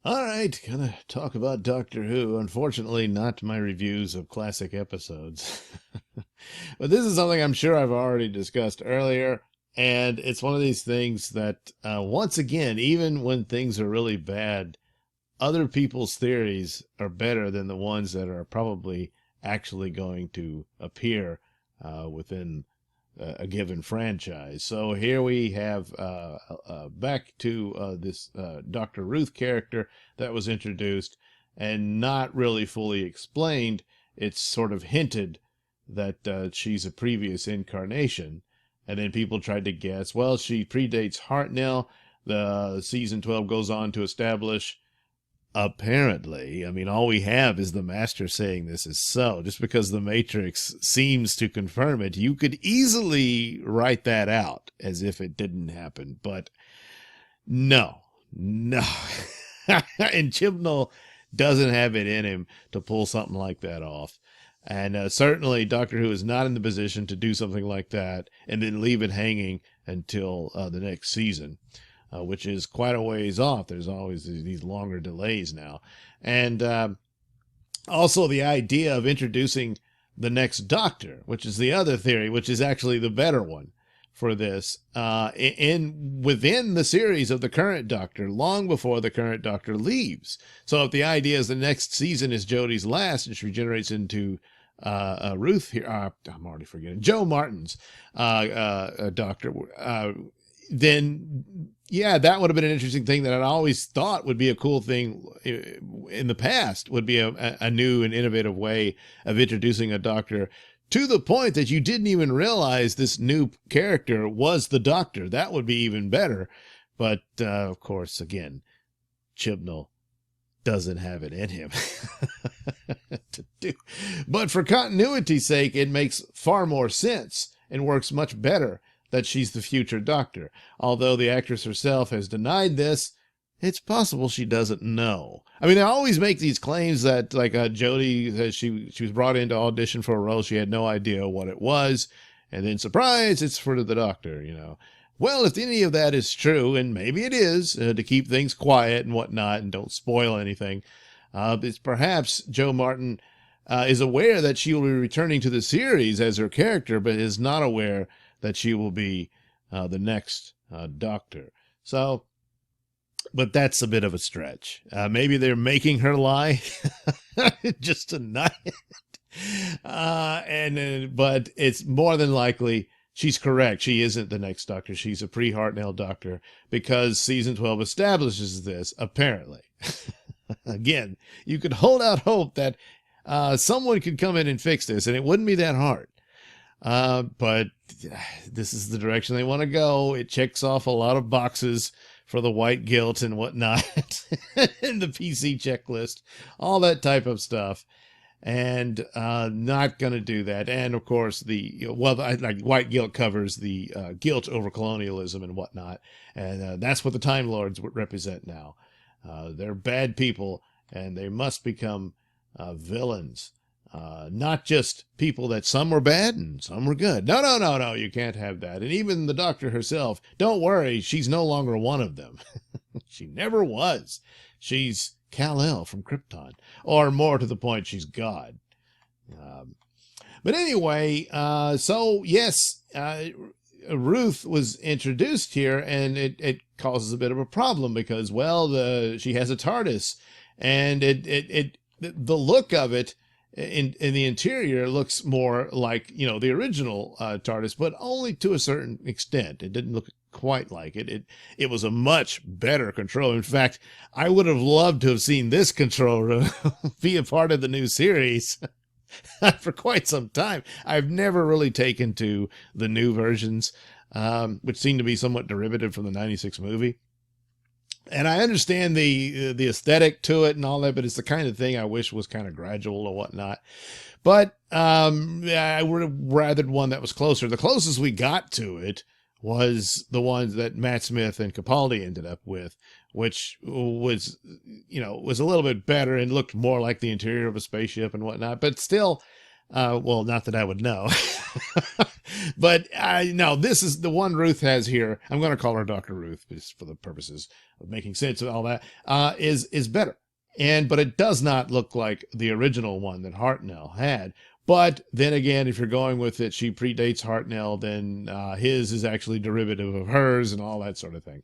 All right, gonna talk about Doctor Who. Unfortunately, not my reviews of classic episodes. But this is something I'm sure I've already discussed earlier, and it's one of these things that, once again, even when things are really bad, other people's theories are better than the ones that are probably actually going to appear within a given franchise. So here we have back to this Dr. Ruth character that was introduced and not really fully explained. It's sort of hinted that she's a previous incarnation. And then people tried to guess, well, she predates Hartnell. The season 12 goes on to establish, apparently, I mean, all we have is the master saying this is so. Just because the Matrix seems to confirm it, you could easily write that out as if it didn't happen. But no, no. And Chibnall doesn't have it in him to pull something like that off. And certainly Doctor Who is not in the position to do something like that and then leave it hanging until the next season. Which is quite a ways off. There's always these longer delays now. And also the idea of introducing the next Doctor, which is the other theory, which is actually the better one for this, within the series of the current Doctor, long before the current Doctor leaves. So if the idea is the next season is Jodie's last and she regenerates into Ruth here, I'm already forgetting, Joe Martin's Doctor, then yeah, that would have been an interesting thing that I'd always thought would be a cool thing in the past, would be a new and innovative way of introducing a Doctor to the point that you didn't even realize this new character was the Doctor. That would be even better. But of course, again, Chibnall doesn't have it in him to do. But for continuity's sake, it makes far more sense and works much better that she's the future Doctor. Although the actress herself has denied this, it's possible she doesn't know. I mean, they always make these claims that, like, Jodie, she was brought in to audition for a role, she had no idea what it was, and then, surprise, it's for the Doctor, you know. Well, if any of that is true, and maybe it is, to keep things quiet and whatnot, and don't spoil anything, it's perhaps Joe Martin is aware that she will be returning to the series as her character, but is not aware that she will be the next Doctor. So, but that's a bit of a stretch. Maybe they're making her lie just to not. But it's more than likely she's correct. She isn't the next Doctor. She's a pre-Hartnell Doctor because season 12 establishes this, apparently. Again, you could hold out hope that someone could come in and fix this, and it wouldn't be that hard. But this is the direction they want to go. It checks off a lot of boxes for the white guilt and whatnot, and the PC checklist, all that type of stuff. And not going to do that. And of course, like white guilt covers the guilt over colonialism and whatnot. And that's what the Time Lords represent now. They're bad people, and they must become villains. Not just people that some were bad and some were good. No, you can't have that. And even the Doctor herself, don't worry, she's no longer one of them. She never was. She's Kal-El from Krypton. Or more to the point, she's God. But anyway, so yes, Ruth was introduced here, and it causes a bit of a problem because, well, she has a TARDIS, and the look of it in the interior looks more like, you know, the original TARDIS, but only to a certain extent. It didn't look quite like it. It was a much better control. In fact, I would have loved to have seen this control room be a part of the new series for quite some time. I've never really taken to the new versions, which seem to be somewhat derivative from the 96 movie. And I understand the aesthetic to it and all that, but it's the kind of thing I wish was kind of gradual or whatnot. But I would have rathered one that was closer. The closest we got to it was the ones that Matt Smith and Capaldi ended up with, which was, you know, was a little bit better and looked more like the interior of a spaceship and whatnot. But still, Well, not that I would know. But no, this is the one Ruth has here. I'm going to call her Dr. Ruth just for the purposes of making sense of all that, is better. But it does not look like the original one that Hartnell had. But then again, if you're going with it, she predates Hartnell, then his is actually derivative of hers and all that sort of thing.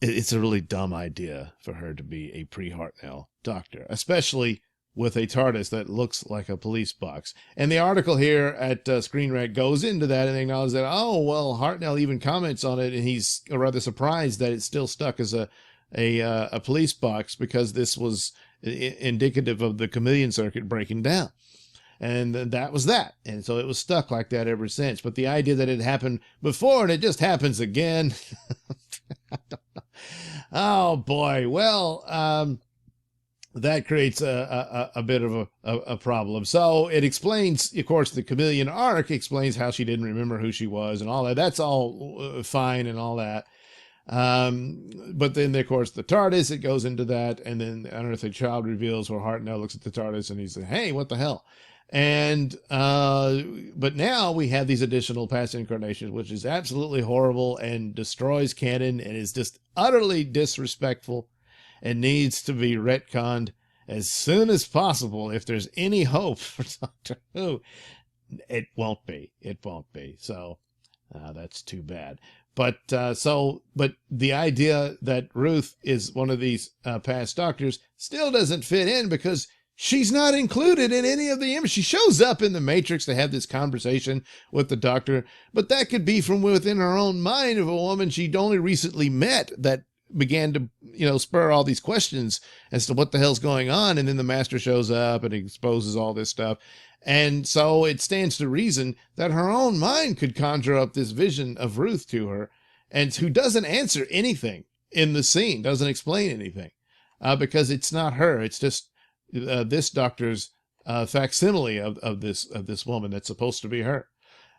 It's a really dumb idea for her to be a pre-Hartnell doctor, especially with a TARDIS that looks like a police box. And the article here at Screen Rant goes into that and acknowledges that, oh, well, Hartnell even comments on it, and he's rather surprised that it's still stuck as a police box, because this was indicative of the chameleon circuit breaking down. And that was that. And so it was stuck like that ever since. But the idea that it happened before and it just happens again. Oh, boy. Well, that creates a bit of a problem. So it explains, of course, the chameleon arc explains how she didn't remember who she was and all that. That's all fine and all that. But then, of course, the TARDIS, it goes into that. And then Unearthly Child reveals where Hartnell looks at the TARDIS and he's like, hey, what the hell? And but now we have these additional past incarnations, which is absolutely horrible and destroys canon and is just utterly disrespectful and needs to be retconned as soon as possible if there's any hope for Doctor Who. It won't be. It won't be. So that's too bad. But the idea that Ruth is one of these past doctors still doesn't fit in, because she's not included in any of the images. She shows up in the Matrix to have this conversation with the doctor, but that could be from within her own mind of a woman she'd only recently met that began to, spur all these questions as to what the hell's going on. And then the master shows up and exposes all this stuff. And so it stands to reason that her own mind could conjure up this vision of Ruth to her, and who doesn't answer anything in the scene, doesn't explain anything, because it's not her. It's just this doctor's facsimile of this woman that's supposed to be her.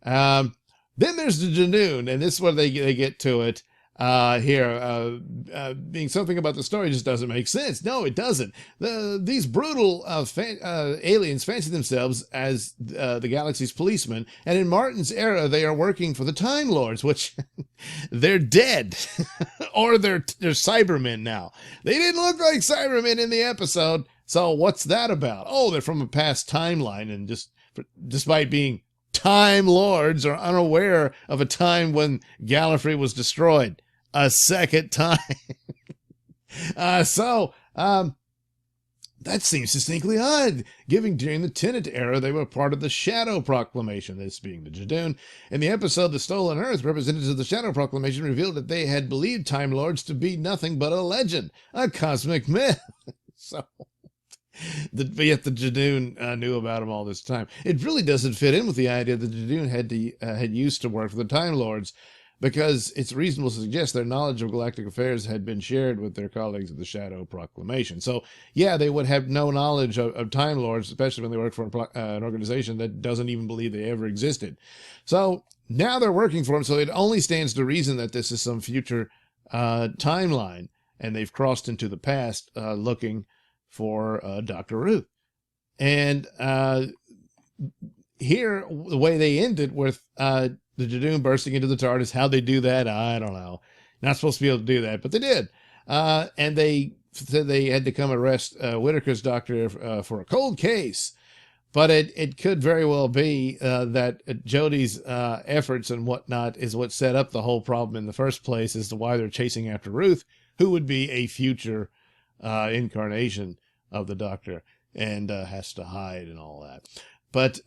Then there's the Janoon, and this is where they get to it here. Being something about the story just doesn't make sense. No, it doesn't. These brutal aliens fancy themselves as the galaxy's policemen, and in Martin's era, they are working for the Time Lords, which they're dead, or they're Cybermen now. They didn't look like Cybermen in the episode. So what's that about? Oh, they're from a past timeline, and despite being Time Lords, are unaware of a time when Gallifrey was destroyed a second time. That seems distinctly odd, given during the Tennant era they were part of the Shadow Proclamation, this being the Jadoon. In the episode The Stolen Earth, representatives of the Shadow Proclamation revealed that they had believed Time Lords to be nothing but a legend, a cosmic myth. Yet the Jadoon knew about him all this time. It really doesn't fit in with the idea that the Jadoon had used to work for the Time Lords, because it's reasonable to suggest their knowledge of galactic affairs had been shared with their colleagues of the Shadow Proclamation. So, yeah, they would have no knowledge of Time Lords, especially when they work for an organization that doesn't even believe they ever existed. So now they're working for them, so it only stands to reason that this is some future timeline, and they've crossed into the past looking for Dr. Ruth. And here, the way they ended with the Jadoon bursting into the TARDIS, how they do that, I don't know. Not supposed to be able to do that, but they did. And they said they had to come arrest Whitaker's doctor for a cold case. But it could very well be that Jodie's efforts and whatnot is what set up the whole problem in the first place as to why they're chasing after Ruth, who would be a future incarnation of the Doctor, and has to hide and all that. But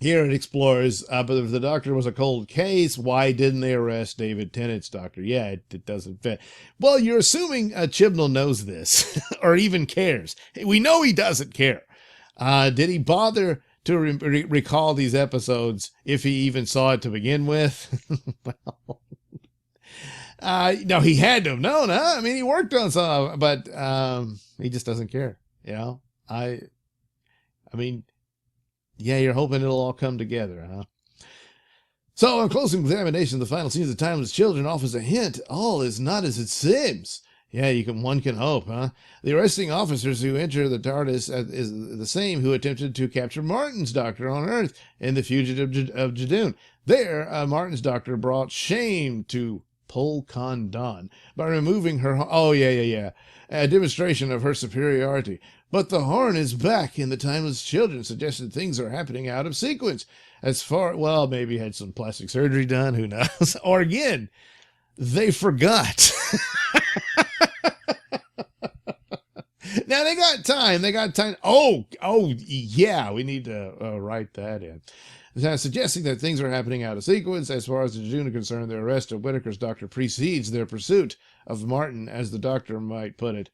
here it explores, but if the Doctor was a cold case, why didn't they arrest David Tennant's Doctor? Yeah, it doesn't fit. Well, you're assuming Chibnall knows this, or even cares. We know he doesn't care. Did he bother to recall these episodes if he even saw it to begin with? Well, no, he had to have known, huh? I mean, he worked on some, but he just doesn't care, I mean, yeah, you're hoping it'll all come together, huh? So, on closing examination of the final scenes of Timeless Children offers a hint. All is not as it seems. Yeah, one can hope, huh? The arresting officers who enter the TARDIS is the same who attempted to capture Martin's doctor on Earth in The Fugitive of Jadoon. There, Martin's doctor brought shame to Pol Don by removing her. Oh, yeah. A demonstration of her superiority. But the horn is back in the Timeless Children, suggested things are happening out of sequence. Well, maybe had some plastic surgery done, who knows? Or again, they forgot. Now they got time. Oh, yeah. We need to write that in. Now, suggesting that things are happening out of sequence. As far as the Jadoon are concerned, the arrest of Whitaker's doctor precedes their pursuit of Martin, as the doctor might put it.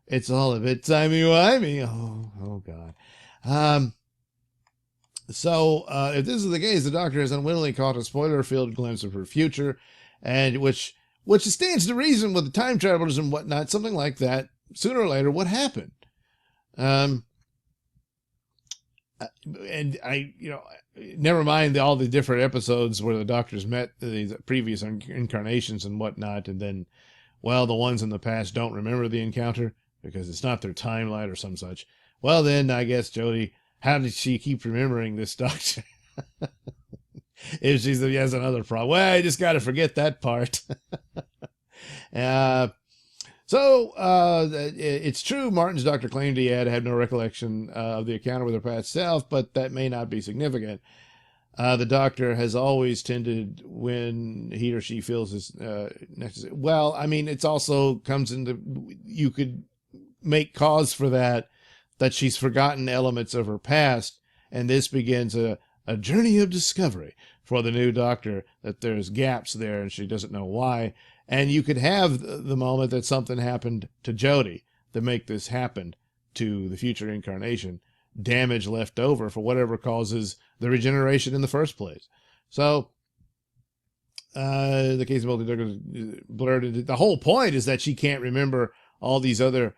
It's all a bit timey-wimey. Oh, God. So, if this is the case, the doctor has unwittingly caught a spoiler-filled glimpse of her future, and which stands to reason with the time travelers and whatnot, something like that, sooner or later, would happen. And never mind all the different episodes where the doctors met the previous incarnations and whatnot, and then, well, the ones in the past don't remember the encounter because it's not their timeline or some such. Well, then, I guess, Jodie, how did she keep remembering this doctor? If she has another problem. Well, I just got to forget that part. It's true Martin's doctor claimed he had no recollection of the encounter with her past self, but that may not be significant. The doctor has always tended when he or she feels this necessary. Well, I mean, it's also comes into, you could make cause for that she's forgotten elements of her past, and this begins a journey of discovery for the new doctor, that there's gaps there and she doesn't know why. And you could have the moment that something happened to Jodie that make this happen to the future incarnation, damage left over for whatever causes the regeneration in the first place. So, the case of multi-doctors blurred. The whole point is that she can't remember all these other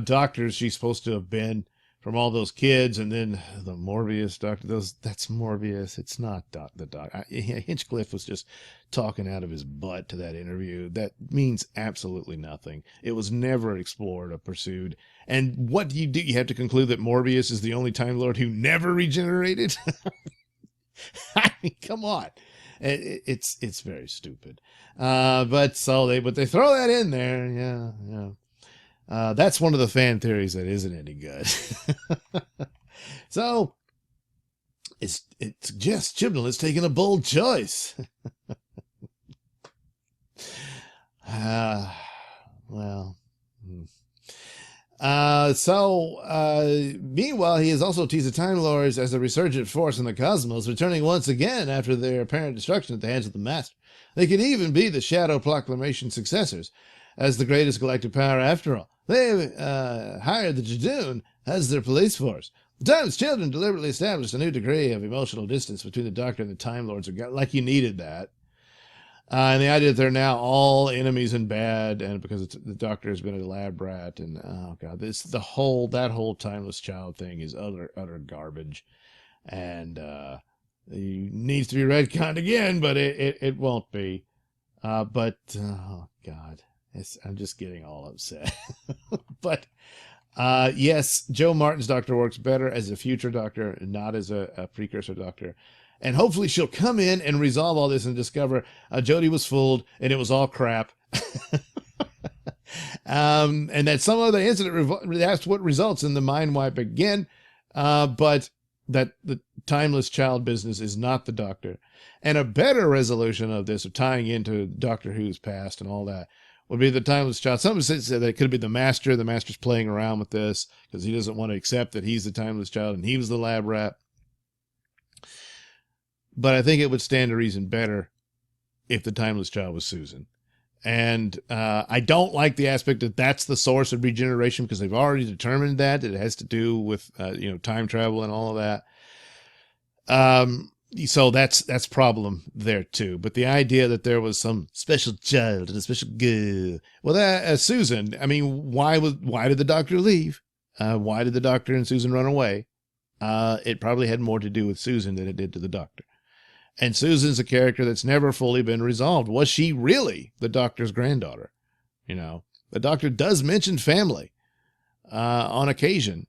doctors she's supposed to have been from all those kids, and then the Morbius doctor. That's Morbius. It's not the doc. Hinchcliffe was just talking out of his butt to that interview. That means absolutely nothing. It was never explored or pursued. And what do? You have to conclude that Morbius is the only Time Lord who never regenerated? I mean, come on. It's very stupid. But they throw that in there. Yeah. That's one of the fan theories that isn't any good. So, it suggests Chibnall is taking a bold choice. Meanwhile, he has also teased the Time Lords as a resurgent force in the cosmos, returning once again after their apparent destruction at the hands of the Master. They could even be the Shadow Proclamation successors, as the greatest galactic power after all. They hired the Jadoon as their police force. The Timeless Children deliberately established a new degree of emotional distance between the Doctor and the Time Lords. Like you needed that. And the idea that they're now all enemies and bad, and because the Doctor has been a lab rat, and oh god, that whole Timeless Child thing is utter garbage, and it needs to be retconned again, but it won't be. But oh god. I'm just getting all upset. But, yes, Joe Martin's Doctor works better as a future Doctor, not as a precursor Doctor. And hopefully she'll come in and resolve all this and discover Jodie was fooled and it was all crap. And that some other incident, that's what results in the mind wipe again. But that the Timeless Child business is not the Doctor. And a better resolution of this, of tying into Doctor Who's past and all that, would be the Timeless Child. Some said that it could be the Master. The Master's playing around with this because he doesn't want to accept that he's the Timeless Child and he was the lab rat. But I think it would stand to reason better if the Timeless Child was Susan. And I don't like the aspect that that's the source of regeneration, because they've already determined that it has to do with time travel and all of that. So that's problem there too. But the idea that there was some special child and a special girl, well, that Susan. I mean, why did the Doctor leave? Why did the Doctor and Susan run away? It probably had more to do with Susan than it did to the Doctor. And Susan's a character that's never fully been resolved. Was she really the Doctor's granddaughter? the doctor does mention family on occasion,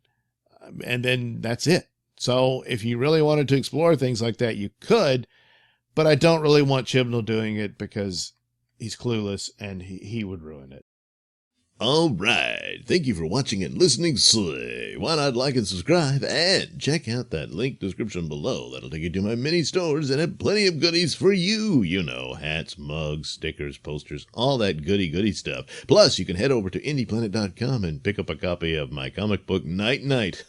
and then that's it. So if you really wanted to explore things like that, you could, but I don't really want Chibnall doing it because he's clueless and he would ruin it. All right. Thank you for watching and listening. Why not like and subscribe and check out that link description below. That'll take you to my mini stores and have plenty of goodies for you. You know, hats, mugs, stickers, posters, all that goody stuff. Plus, you can head over to indieplanet.com and pick up a copy of my comic book Night Night.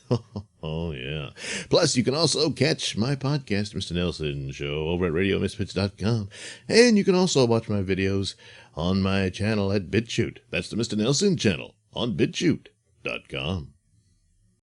Oh, yeah. Plus, you can also catch my podcast, Mr Nailsin Show, over at RadioMisfits.com. And you can also watch my videos on my channel at BitChute. That's the Mr Nailsin channel on BitChute.com.